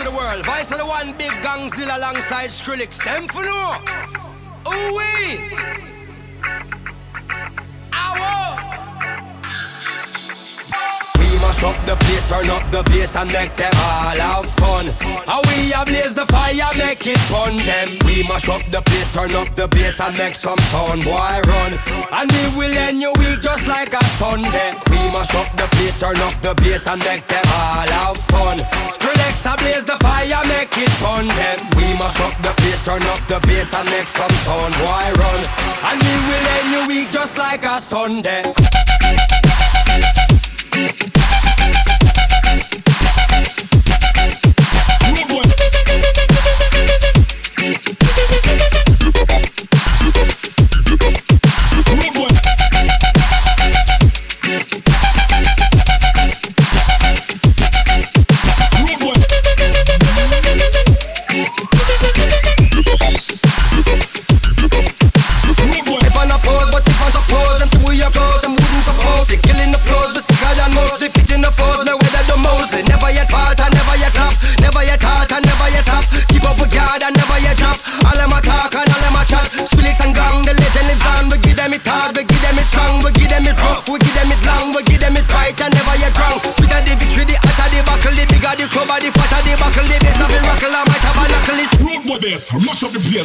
the world. Vice of the one big gangzilla alongside Skrillex. Them for no. Ooh-wee. Mash up the place, turn up the bass and make them all have fun. How we ablaze the fire, make it fun them. We mash up the place, turn up the bass and make some sound, boy run. And we will end your week just like a Sunday. We mash up the place, turn up the bass and make them all have fun. Skrillex ablaze the fire, make it fun them. We mash up the place, turn up the bass and make some sound, boy run. And we will end your week just like a Sunday. Mash up the place.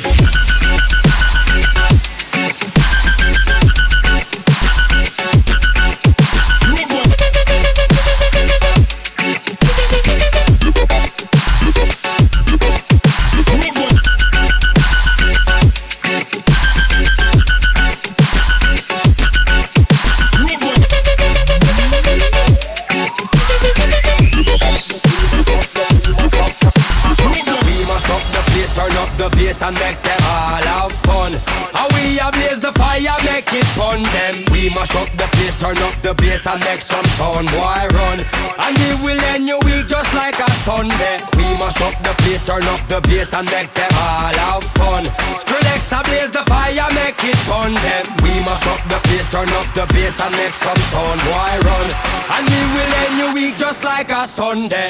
And make them all have fun. How we ablaze the fire, make it fun them. We mash up the place, turn up the bass and make some sound, boy run. And we will end your week just like a Sunday. We mash up the place, turn up the bass and make them all have fun. Skrillex ablaze the fire, make it fun them. We mash up the place, turn up the bass and make some sound, boy run. And we will end your week just like a Sunday.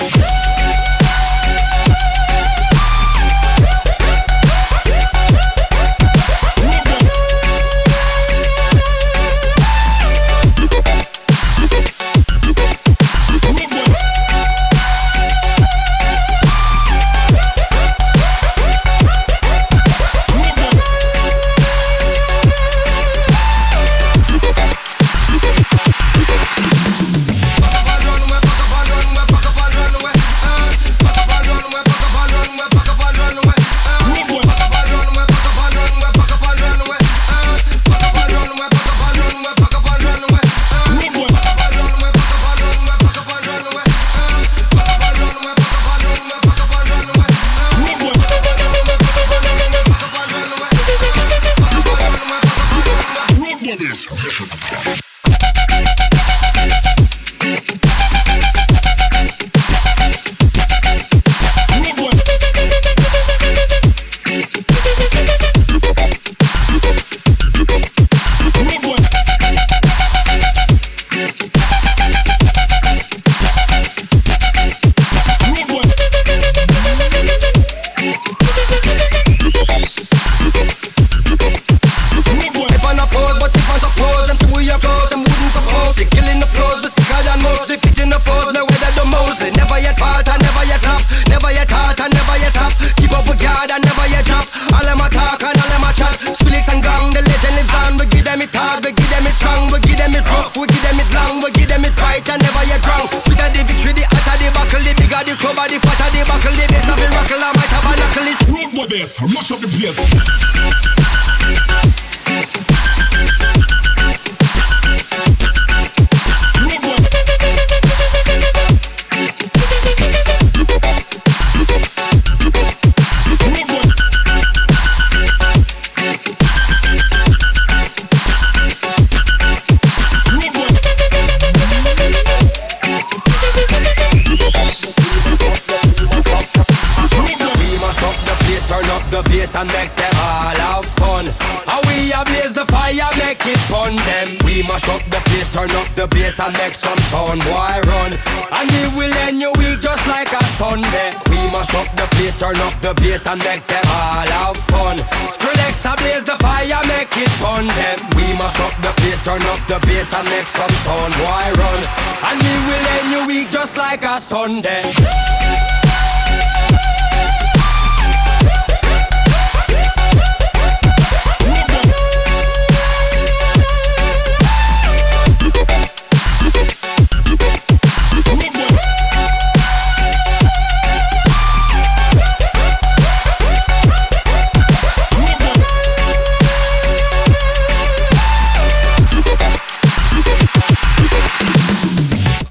Mash up the place. And make them all have fun. How we ablaze the fire, make it fun them. We mash up the place, turn up the bass and make some sound, boy run. And we will end your week just like a Sunday. We mash up the place, turn up the bass and make them all have fun. Skrillex ablaze the fire, make it fun them. We mash up the place, turn up the bass and make some sound, boy run. And we will end your week just like a Sunday.